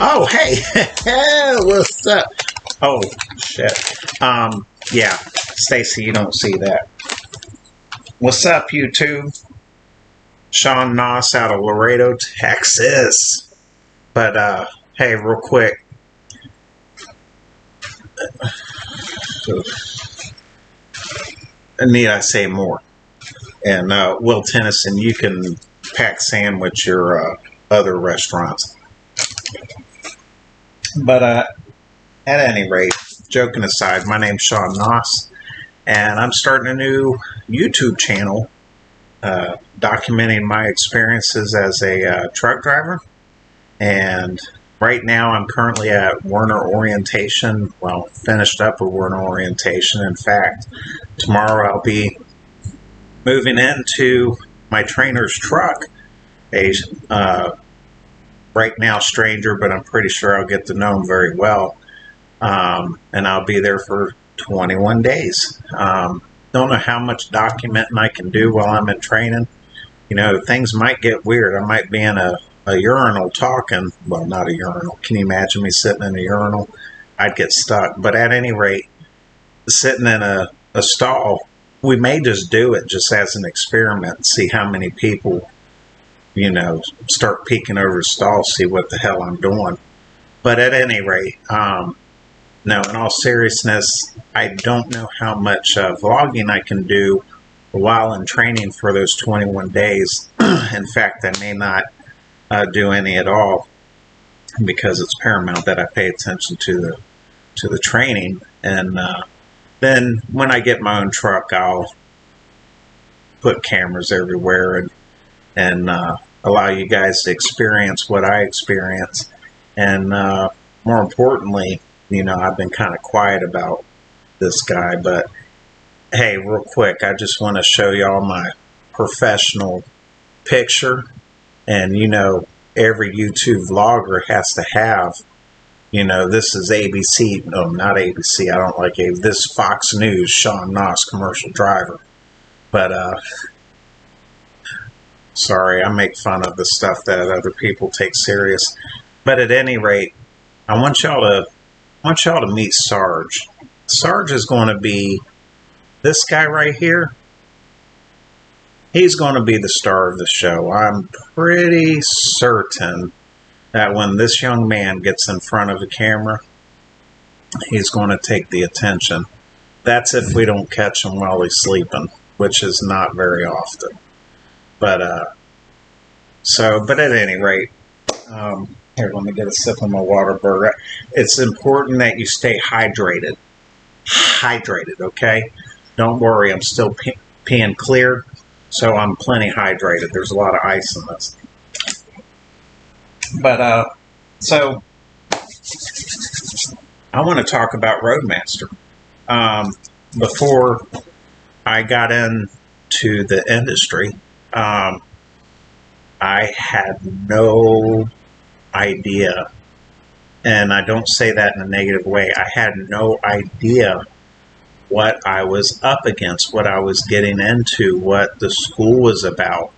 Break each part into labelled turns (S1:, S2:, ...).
S1: Oh, hey, what's up? Oh, shit. Yeah, Stacy, you don't see that. What's up, YouTube? Sean Noss out of Laredo, Texas. But, hey, real quick. Need I say more? And, Will Tennyson, you can pack sandwich your, other restaurants. But, at any rate, joking aside, my name's Sean Noss, and I'm starting a new YouTube channel documenting my experiences as a truck driver. And right now I'm currently at Werner Orientation. Well, finished up with Werner Orientation. In fact, tomorrow I'll be moving into my trainer's truck, a right now stranger, but I'm pretty sure I'll get to know him very well. And I'll be there for 21 days. Don't know how much documenting I can do while I'm in training. You know, things might get weird. I might be in a urinal talking. Well, not a urinal. Can you imagine me sitting in a urinal? I'd get stuck. But at any rate, sitting in a stall, we may just do it just as an experiment and see how many people, you know, start peeking over the stall, see what the hell I'm doing. But at any rate, no, in all seriousness, I don't know how much vlogging I can do while in training for those 21 days. In fact, I may not do any at all, because it's paramount that I pay attention to the training. And then when I get my own truck, I'll put cameras everywhere and allow you guys to experience what I experience. And more importantly, you know, I've been kind of quiet about this guy, but hey, real quick, I just want to show y'all my professional picture. And, you know, every YouTube vlogger has to have, you know, this is ABC. No, not ABC. I don't like ABC. This is Fox News, Sean Noss, commercial driver. But, sorry, I make fun of the stuff that other people take serious. But at any rate, I want y'all to meet Sarge. Sarge is going to be this guy right here. He's going to be the star of the show. I'm pretty certain that when this young man gets in front of the camera, he's going to take the attention. That's if we don't catch him while he's sleeping, which is not very often. But but at any rate, here, let me get a sip of my water, Bert. It's important that you stay hydrated. Hydrated, okay? Don't worry, I'm still peeing clear, so I'm plenty hydrated. There's a lot of ice in this. But, so, I want to talk about Roadmaster. Before I got into the industry, I had no idea, and I don't say that in a negative way. I had no idea what I was up against, what I was getting into, what the school was about.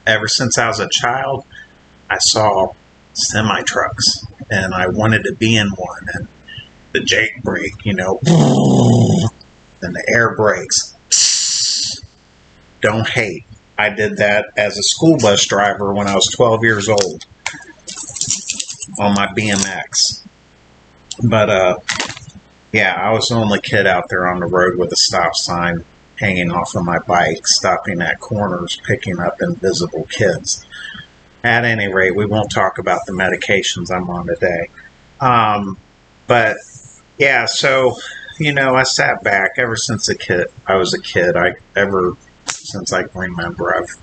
S1: Ever since I was a child, I saw semi trucks, and I wanted to be in one. And the Jake brake, you know, and the air brakes. Don't hate. I did that as a school bus driver when I was 12 years old on my BMX. But, yeah, I was the only kid out there on the road with a stop sign hanging off of my bike, stopping at corners, picking up invisible kids. At any rate, we won't talk about the medications I'm on today. But, yeah, so, you know, I sat back ever since I was a kid. Ever since I can remember, I've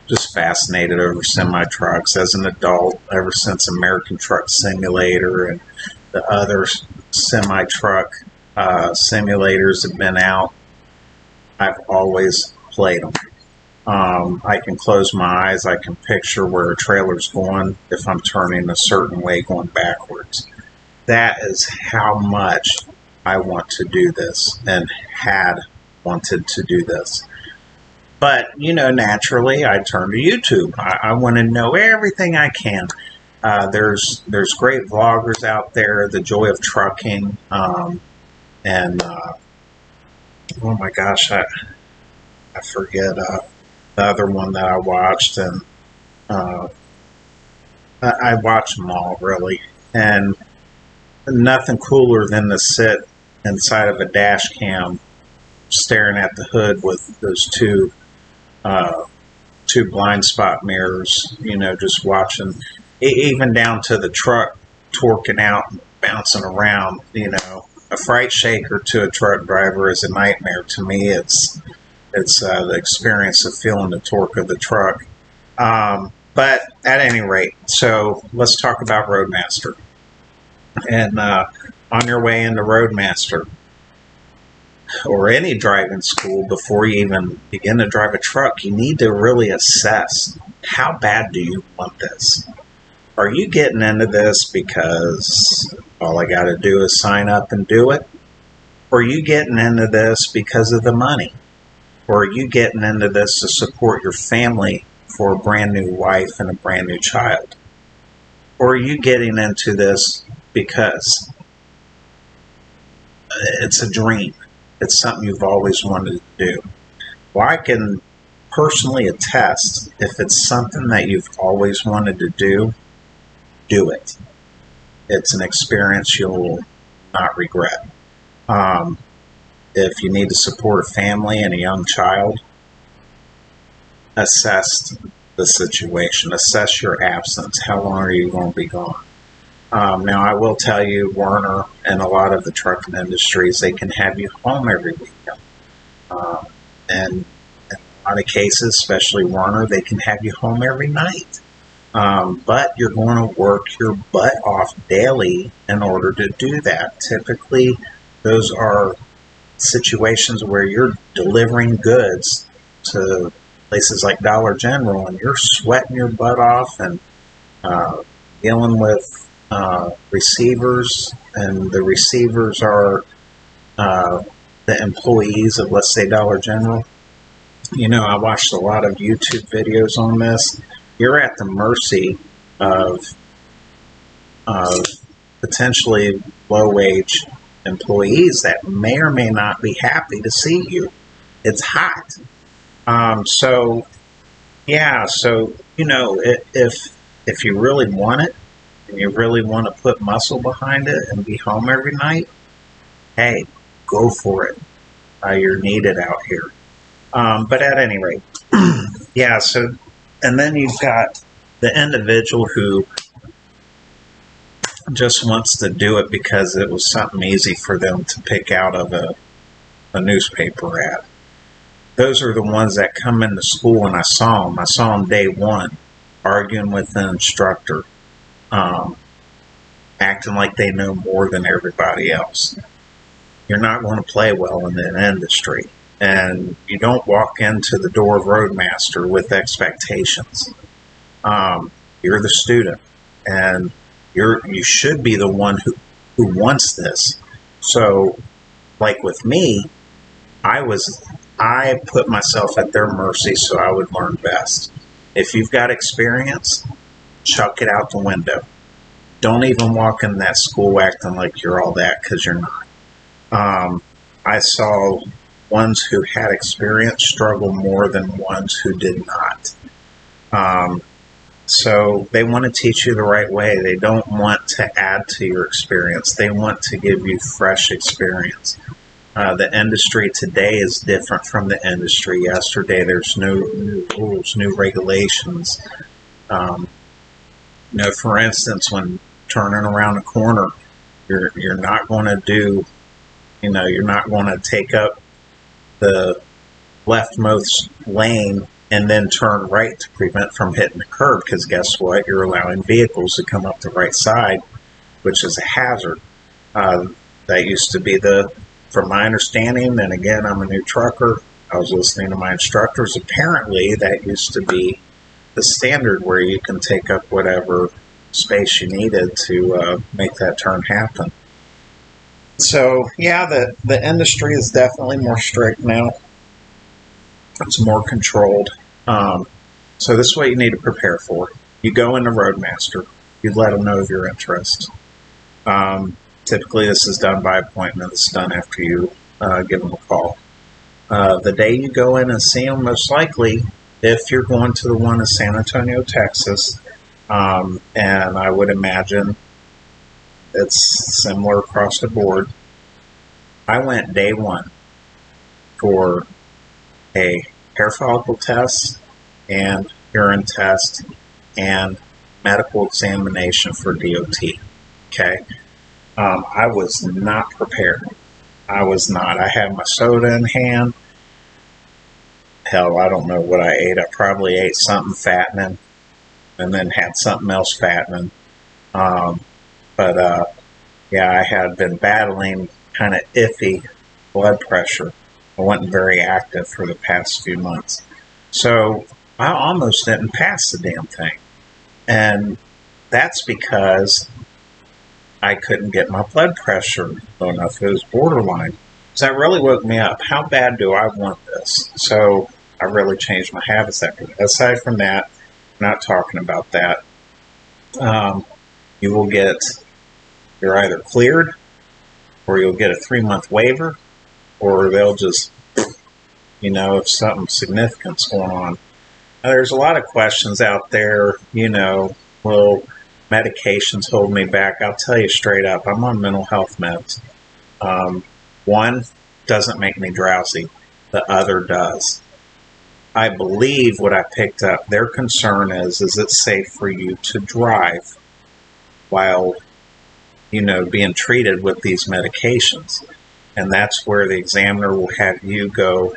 S1: just fascinated over semi-trucks. As an adult, ever since American Truck Simulator and the other semi-truck simulators have been out, I've always played them. I can close my eyes. I can picture where a trailer's going if I'm turning a certain way going backwards. That is how much I want to do this and had wanted to do this. But, naturally, I turn to YouTube. I want to know everything I can. There's great vloggers out there, The Joy of Trucking, and oh my gosh, I forget the other one that I watched, and uh, I watched them all really, and nothing cooler than to sit inside of a dash cam, staring at the hood with those uh, two blind spot mirrors, just watching, even down to the truck torquing out and bouncing around. A freight shaker to a truck driver is a nightmare. To me, it's the experience of feeling the torque of the truck. But at any rate, so let's talk about Roadmaster. And on your way into Roadmaster or any driving school, before you even begin to drive a truck, you need to really assess, how bad do you want this? Are you getting into this because all I got to do is sign up and do it? Or are you getting into this because of the money? Or are you getting into this to support your family for a brand new wife and a brand new child? Or are you getting into this because it's a dream? It's something you've always wanted to do. Well, I can personally attest, if it's something that you've always wanted to do it. It's an experience you'll not regret. If you need to support a family and a young child, assess the situation. Assess your absence. How long are you going to be gone? Now, I will tell you, Werner and a lot of the trucking industries, they can have you home every weekend. And in a lot of cases, especially Werner, they can have you home every night. But you're going to work your butt off daily in order to do that. Typically, those are situations where you're delivering goods to places like Dollar General, and you're sweating your butt off and dealing with receivers, and the receivers are the employees of, let's say, Dollar General. I watched a lot of YouTube videos on this. You're at the mercy of potentially low-wage employees that may or may not be happy to see you. It's hot. So if you really want it, and you really want to put muscle behind it and be home every night, hey, go for it. You're needed out here. But at any rate, and then you've got the individual who just wants to do it because it was something easy for them to pick out of a newspaper ad. Those are the ones that come into school, and I saw them day one, arguing with the instructor, acting like they know more than everybody else. You're not going to play well in the industry, and you don't walk into the door of Roadmaster with expectations. You're the student, and you should be the one who wants this. So, like with me, I put myself at their mercy so I would learn best. If you've got experience, chuck it out the window. Don't even walk in that school acting like you're all that, because you're not. I saw ones who had experience struggle more than ones who did not. So they want to teach you the right way. They don't want to add to your experience. They want to give you fresh experience. The industry today is different from the industry yesterday. There's new rules, new regulations. For instance, when turning around a corner, you're not going to do, you're not going to take up the leftmost lane and then turn right to prevent from hitting the curb, because guess what? You're allowing vehicles to come up the right side, which is a hazard. That used to be from my understanding, and again, I'm a new trucker, I was listening to my instructors, apparently that used to be the standard, where you can take up whatever space you needed to make that turn happen. So, yeah, the industry is definitely more strict now. It's more controlled. So this is what you need to prepare for. You go into Roadmaster. You let them know of your interest. Typically, this is done by appointment. It's done after you give them a call. The day you go in and see them, most likely, if you're going to the one in San Antonio, Texas, and I would imagine it's similar across the board. I went day one for a hair follicle test and urine test and medical examination for DOT. Okay. I was not prepared. I was not. I had my soda in hand. Hell, I don't know what I ate. I probably ate something fattening and then had something else fattening. Yeah, I had been battling kind of iffy blood pressure. I wasn't very active for the past few months. So I almost didn't pass the damn thing. And that's because I couldn't get my blood pressure low enough. It was borderline. So that really woke me up. How bad do I want this? So I really changed my habits after that. Aside from that, I'm not talking about that. You will get, you're either cleared or you'll get a 3-month waiver, or they'll just, if something significant's going on. Now, there's a lot of questions out there, will medications hold me back? I'll tell you straight up, I'm on mental health meds. One doesn't make me drowsy. The other does. I believe what I picked up, their concern is it safe for you to drive while, being treated with these medications? And that's where the examiner will have you go,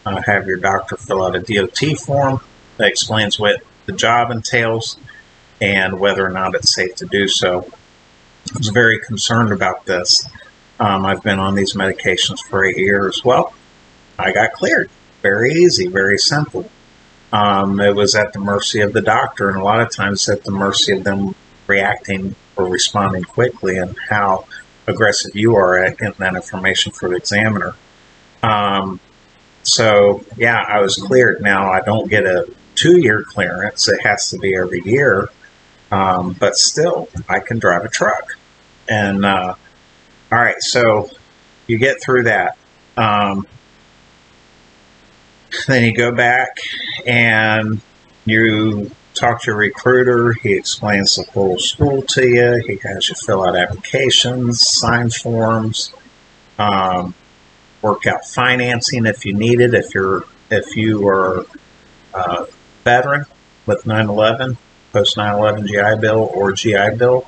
S1: have your doctor fill out a DOT form that explains what the job entails and whether or not it's safe to do so. I was very concerned about this. I've been on these medications for 8 years. Well, I got cleared. Very easy, very simple. It was at the mercy of the doctor, and a lot of times at the mercy of them reacting or responding quickly and how aggressive you are at getting that information for the examiner. So, yeah, I was cleared. Now, I don't get a 2-year clearance. It has to be every year. But still, I can drive a truck. And, all right, so you get through that. Then you go back and you talk to your recruiter. He explains the whole school to you. He has you fill out applications, sign forms, work out financing if you need it. If you are a veteran with 9/11, post 9/11 GI Bill or GI Bill,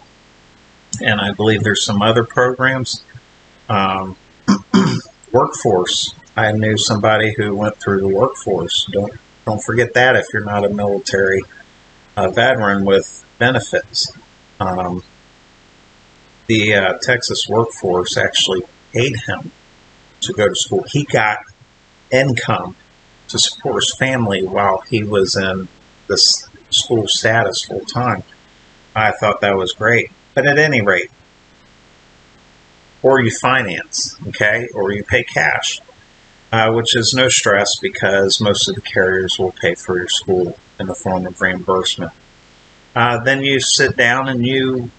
S1: and I believe there's some other programs. Workforce. I knew somebody who went through the workforce. Don't forget that if you're not a military veteran with benefits. The Texas workforce actually paid him to go to school. He got income to support his family while he was in this school status full time. I thought that was great. But at any rate, or you finance, okay, or you pay cash, which is no stress because most of the carriers will pay for your school in the form of reimbursement. Then you sit down and you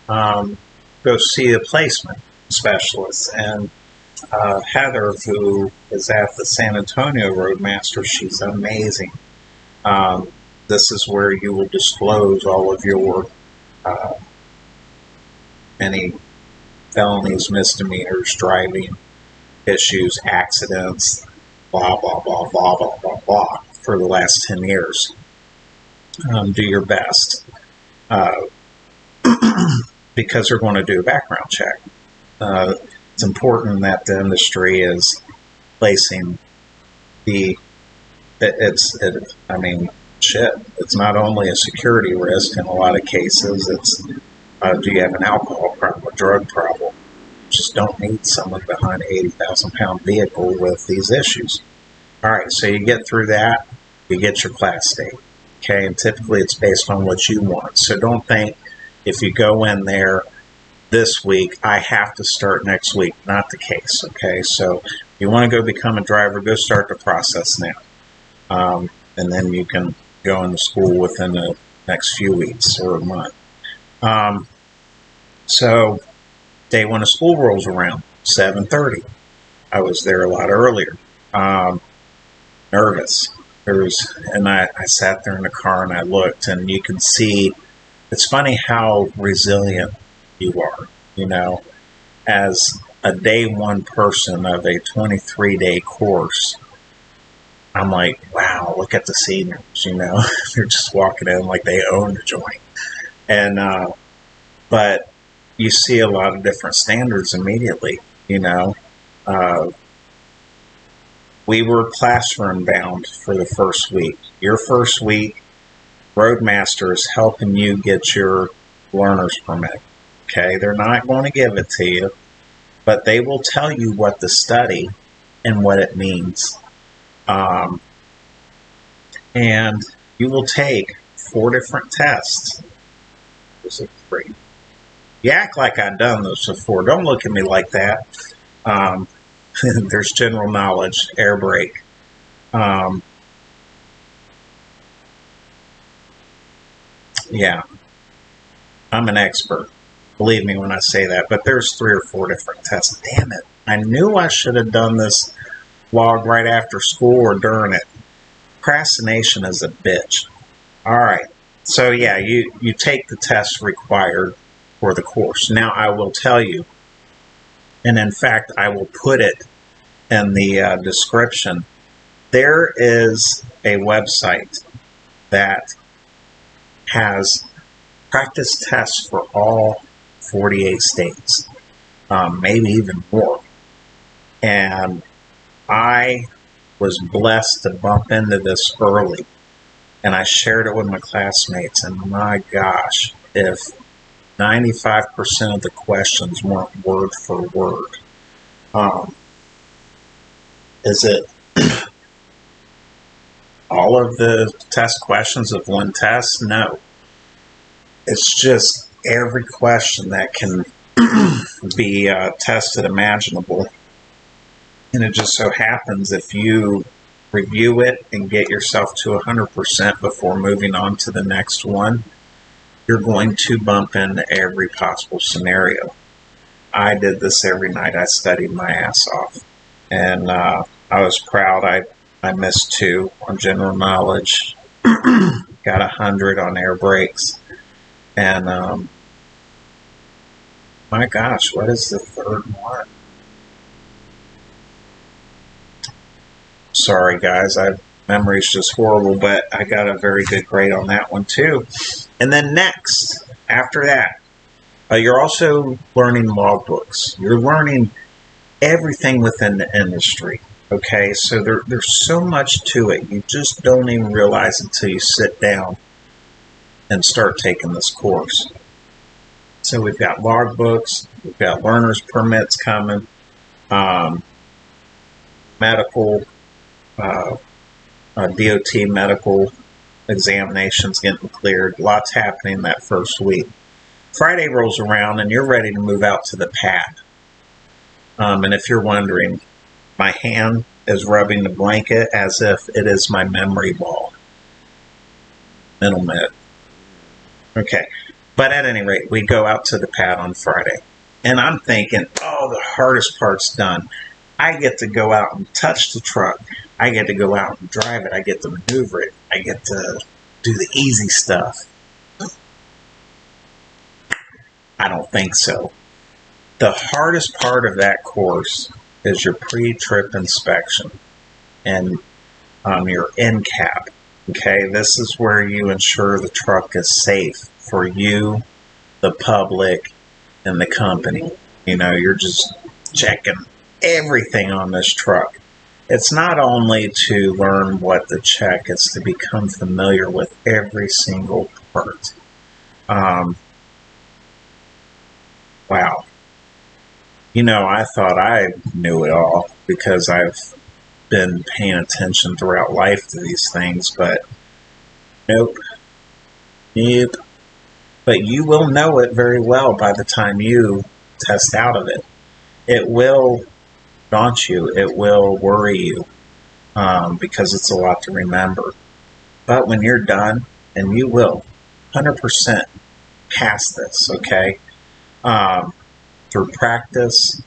S1: go see a placement specialist. And Heather, who is at the San Antonio Roadmaster, she's amazing. This is where you will disclose all of your any felonies, misdemeanors, driving issues, accidents, blah, blah, blah, blah, blah, blah, blah, for the last 10 years. Do your best. Because they're going to do a background check. It's important that the industry is placing it's not only a security risk in a lot of cases, it's do you have an alcohol problem, a drug problem? You just don't need someone behind an 80,000-pound vehicle with these issues. All right, so you get through that, you get your class date. Okay, and typically it's based on what you want. So don't think if you go in there this week, I have to start next week. Not the case, okay? So you want to go become a driver, go start the process now. and then you can go into school within the next few weeks or a month. So day one of school rolls around, 7:30. I was there a lot earlier. Nervous. I sat there in the car and I looked, and you can see. It's funny how resilient you are. As a day one person of a 23-day course, I'm like, wow, look at the seniors. They're just walking in like they own the joint. And but you see a lot of different standards immediately. We were classroom bound for the first week. Your first week, Roadmaster is helping you get your learner's permit. Okay, they're not going to give it to you, but they will tell you what to study and what it means. And you will take 4 different tests. Was it 3? You act like I've done those before. Don't look at me like that. There's general knowledge, air brake. Yeah, I'm an expert. Believe me when I say that. But there's 3 or 4 different tests. Damn it. I knew I should have done this log right after school or during it. Procrastination is a bitch. All right. So, yeah, you take the test required for the course. Now, I will tell you, and in fact, I will put it in the description. There is a website that has practice tests for all 48 states, maybe even more. And I was blessed to bump into this early, and I shared it with my classmates. And my gosh, if 95% of the questions weren't word for word, is it all of the test questions of one test? No. It's just every question that can be tested imaginable. And it just so happens if you review it and get yourself to 100% before moving on to the next one, you're going to bump into every possible scenario. I did this every night. I studied my ass off. And I was proud. I missed 2 on general knowledge, got 100 on air brakes. And my gosh, what is the 3rd one? Sorry, guys, memory's just horrible, but I got a very good grade on that one too. And then next, after that, you're also learning logbooks. You're learning everything within the industry. Okay, so there's so much to it. You just don't even realize until you sit down and start taking this course. So we've got logbooks, we've got learner's permits coming, medical, DOT medical examinations getting cleared. Lots happening that first week. Friday rolls around and you're ready to move out to the pad. And if you're wondering, my hand is rubbing the blanket as if it is my memory ball. Mental med. Okay. But at any rate, we go out to the pad on Friday. And I'm thinking, oh, the hardest part's done. I get to go out and touch the truck. I get to go out and drive it. I get to maneuver it. I get to do the easy stuff. I don't think so. The hardest part of that course is your pre-trip inspection and your in-cab. Okay, this is where you ensure the truck is safe for you, the public, and the company. You're just checking everything on this truck. It's not only to learn what to check, it's to become familiar with every single part. Wow. I thought I knew it all because I've been paying attention throughout life to these things, but nope. But you will know it very well by the time you test out of it. It will daunt you. It will worry you. because it's a lot to remember. But when you're done, and you will 100% pass this, okay, through practice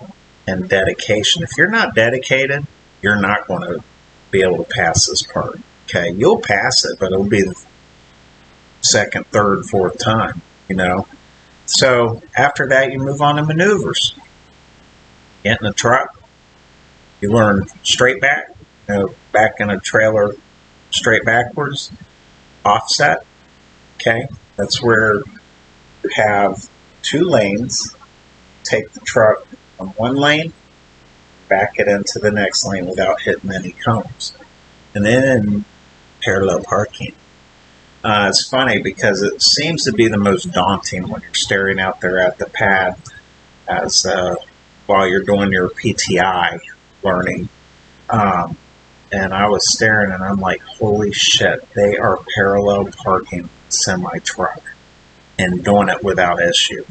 S1: and dedication. If you're not dedicated, you're not going to be able to pass this part. Okay, you'll pass it, but it'll be the second, third, fourth time, you know. So after that, you move on to maneuvers. Get in a truck, you learn straight back, back in a trailer, straight backwards, offset. Okay, that's where you have 2 lanes. Take the truck from one lane, back it into the next lane without hitting any cones. And then parallel parking. It's funny because it seems to be the most daunting when you're staring out there at the pad as while you're doing your PTI learning. And I was staring and I'm like, holy shit, they are parallel parking semi-truck and doing it without issue.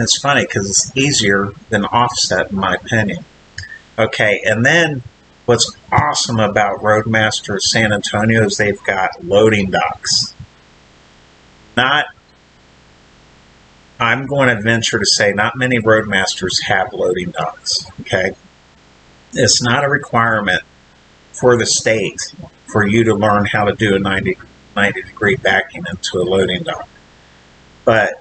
S1: It's funny because it's easier than offset in my opinion. Okay, and then what's awesome about Roadmaster San Antonio is they've got loading docks. I'm going to venture to say not many Roadmasters have loading docks, okay? It's not a requirement for the state for you to learn how to do a 90 degree backing into a loading dock. But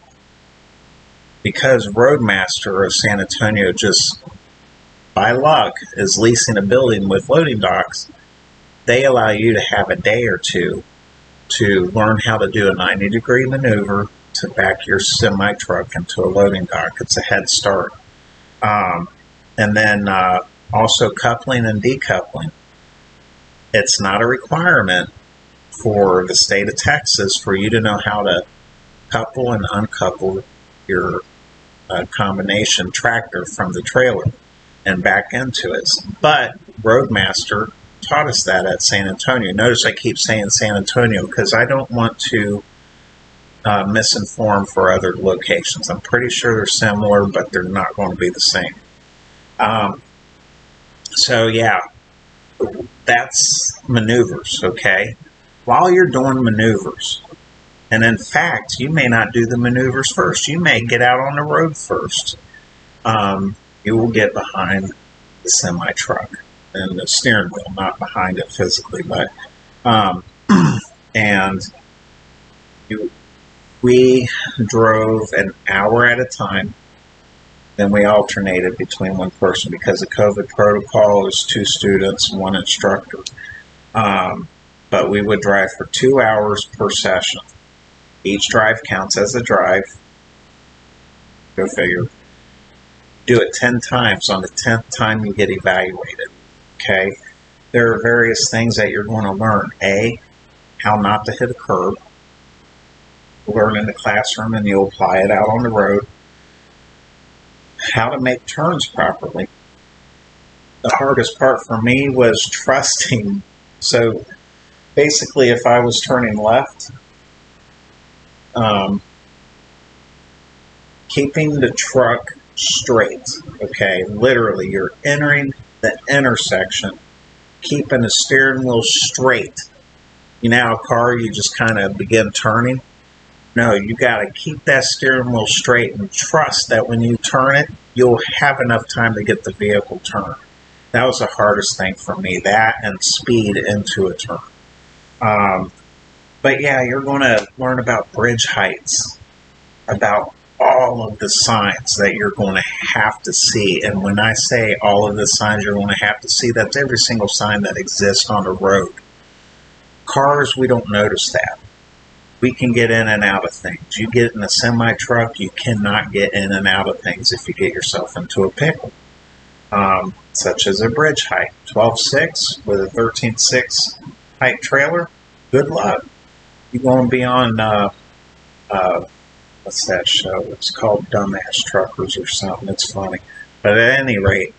S1: because Roadmaster of San Antonio just by luck is leasing a building with loading docks, they allow you to have a day or two to learn how to do a 90 degree maneuver to back your semi truck into a loading dock. It's a head start. And then also coupling and decoupling. It's not a requirement for the state of Texas for you to know how to couple and uncouple your combination tractor from the trailer and back into it. But Roadmaster taught us that at San Antonio. Notice I keep saying San Antonio because I don't want to misinform for other locations. I'm pretty sure they're similar, but they're not going to be the same. So yeah, that's maneuvers, okay? While you're doing maneuvers, and in fact, you may not do the maneuvers first. You may get out on the road first. You will get behind the semi-truck and the steering wheel, not behind it physically, but and we drove an hour at a time. Then we alternated between one person because the COVID protocol is 2 students, 1 instructor. But we would drive for 2 hours per session. Each drive counts as a drive. Go figure. Do it 10 times. On the 10th time, you get evaluated. Okay? There are various things that you're going to learn. A, how not to hit a curb. Learn in the classroom and you'll apply it out on the road. How to make turns properly. The hardest part for me was trusting. So basically, if I was turning left, keeping the truck straight, okay, literally you're entering the intersection, keeping the steering wheel straight. You know how a car, you just kind of begin turning? No, you got to keep that steering wheel straight and trust that when you turn it, you'll have enough time to get the vehicle turned. That was the hardest thing for me, that and speed into a turn. But yeah, you're going to learn about bridge heights, about all of the signs that you're going to have to see. And when I say all of the signs you're going to have to see, that's every single sign that exists on the road. Cars, we don't notice that. We can get in and out of things. You get in a semi-truck, you cannot get in and out of things if you get yourself into a pickle. Such as a bridge height. 12.6 with a 13.6 height trailer, good luck. You're going to be on, what's that show? It's called Dumbass Truckers or something. It's funny. But at any rate,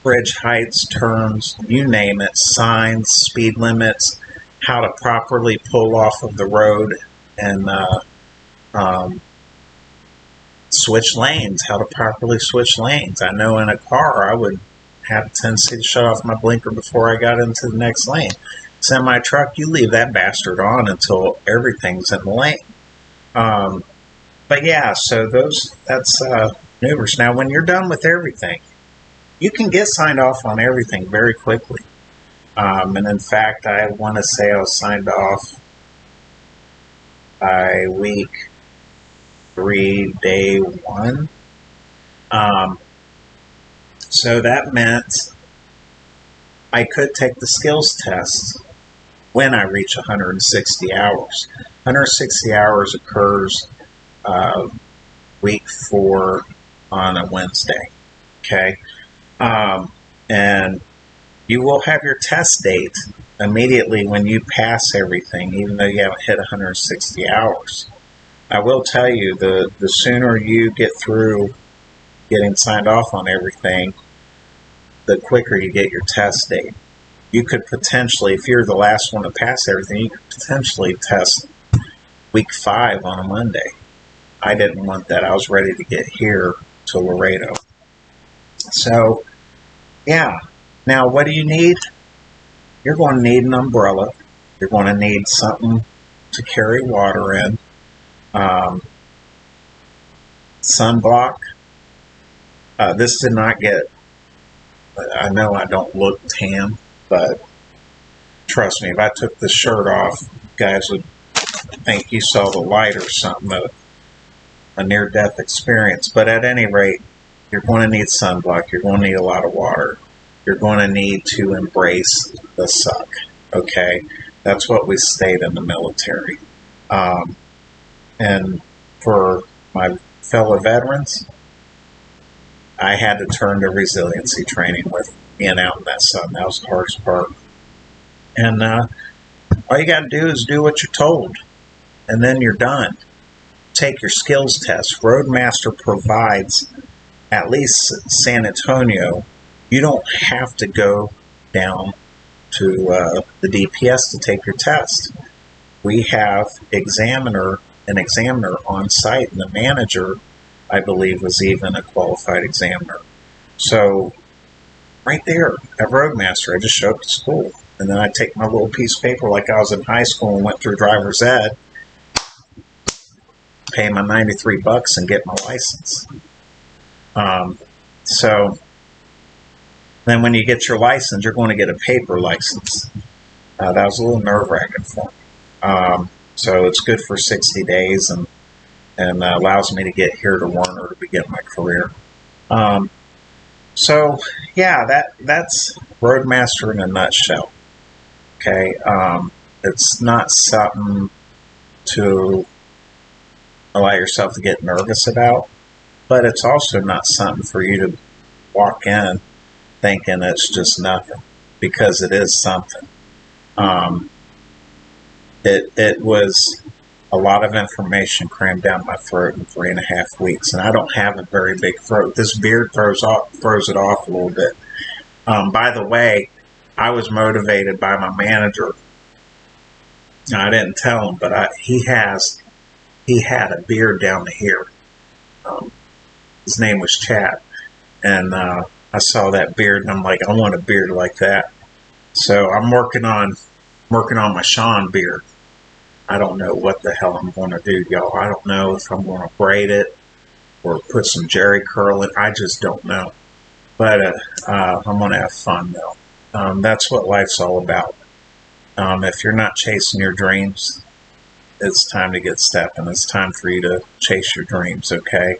S1: bridge heights, turns, you name it, signs, speed limits, how to properly pull off of the road and switch lanes, how to properly switch lanes. I know in a car I would have a tendency to shut off my blinker before I got into the next lane. Semi truck, you leave that bastard on until everything's in the lane. But yeah, so that's maneuvers. Now, when you're done with everything, you can get signed off on everything very quickly. And in fact, I want to say I was signed off by week 3, day 1. So that meant I could take the skills test when I reach 160 hours. 160 hours occurs week 4 on a Wednesday. Okay. And you will have your test date immediately when you pass everything, even though you haven't hit 160 hours. I will tell you, the sooner you get through getting signed off on everything, the quicker you get your test date. You could potentially, if you're the last one to pass everything, you could potentially test week 5 on a Monday. I didn't want that. I was ready to get here to Laredo. So, yeah. Now, what do you need? You're going to need an umbrella. You're going to need something to carry water in. Sunblock. This did not get, I know I don't look tan, but trust me, if I took this shirt off, guys would think you saw the light or something, a near-death experience. But at any rate, you're going to need sunblock. You're going to need a lot of water. You're going to need to embrace the suck, okay? That's what we stayed in the military. And for my fellow veterans, I had to turn to resiliency training with being out in that sun. That was the hardest part. And all you got to do is do what you're told, and then you're done. Take your skills test. Roadmaster provides, at least San Antonio, you don't have to go down to the DPS to take your test. We have an examiner on site, and the manager, I believe, was even a qualified examiner. So right there at Roadmaster, I just show up to school, and then I take my little piece of paper like I was in high school and went through driver's ed, pay my $93 and get my license. So then when you get your license, you're going to get a paper license. That was a little nerve-wracking for me. So it's good for 60 days and allows me to get here to Warner to begin my career. So yeah, that's Roadmaster in a nutshell. Okay, it's not something to allow yourself to get nervous about, but it's also not something for you to walk in thinking it's just nothing, because it is something. It was a lot of information crammed down my throat in 3.5 weeks, and I don't have a very big throat. This beard throws it off a little bit. By the way, I was motivated by my manager. I didn't tell him, but he had a beard down to here. His name was Chad, and I saw that beard, and I'm like, I want a beard like that. So I'm working on my Sean beard. I don't know what the hell I'm going to do, y'all. I don't know if I'm going to braid it or put some jerry curl in. I just don't know. But I'm going to have fun, though. That's what life's all about. If you're not chasing your dreams, it's time to get stepping. It's time for you to chase your dreams, okay?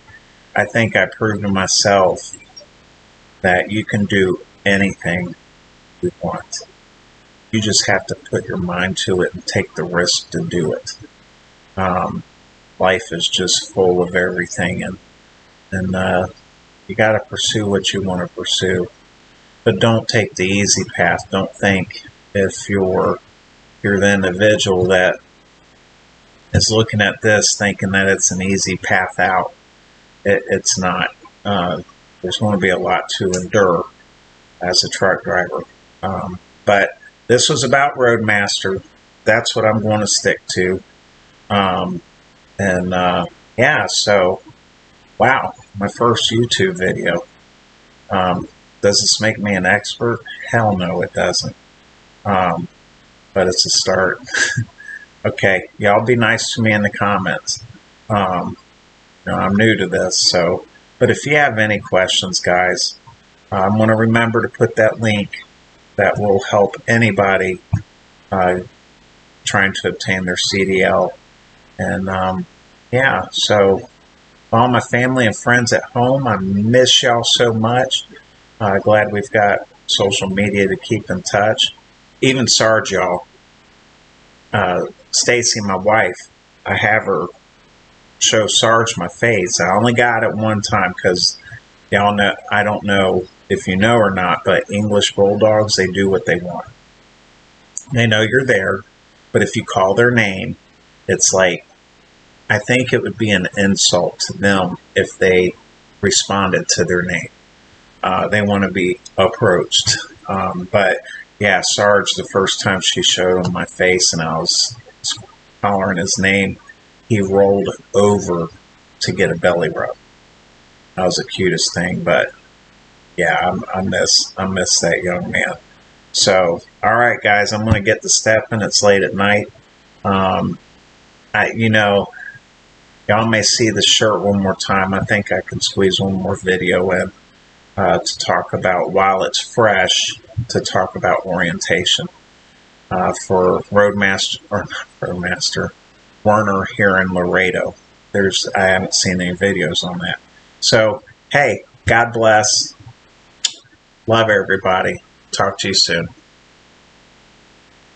S1: I think I proved to myself that you can do anything you want. You just have to put your mind to it and take the risk to do it. Life is just full of everything, and you got to pursue what you want to pursue. But don't take the easy path. Don't think if you're the individual that is looking at this thinking that it's an easy path out. It's not. There's going to be a lot to endure as a truck driver. But this was about Roadmaster. That's what I'm going to stick to. Yeah, so, wow, my first YouTube video. Does this make me an expert? Hell no, it doesn't. But it's a start. Okay, y'all be nice to me in the comments. I'm new to this, so. But if you have any questions, guys, I'm going to remember to put that link that will help anybody trying to obtain their CDL. And yeah, so all my family and friends at home, I miss y'all so much. Glad we've got social media to keep in touch. Even Sarge, y'all. Stacy, my wife, I have her show Sarge my face. I only got it one time because y'all know, I don't know if you know or not, but English bulldogs, they do what they want. They know you're there, but if you call their name, it's like, I think it would be an insult to them if they responded to their name. They want to be approached. But yeah, Sarge, the first time she showed him my face and I was hollering his name, he rolled over to get a belly rub. That was the cutest thing. But yeah, I miss that young man. So, all right, guys, I'm going to get to stepping. It's late at night. Y'all may see the shirt one more time. I think I can squeeze one more video in to talk about, while it's fresh, to talk about orientation for Roadmaster Werner here in Laredo. I haven't seen any videos on that. So, hey, God bless. Love everybody. Talk to you soon.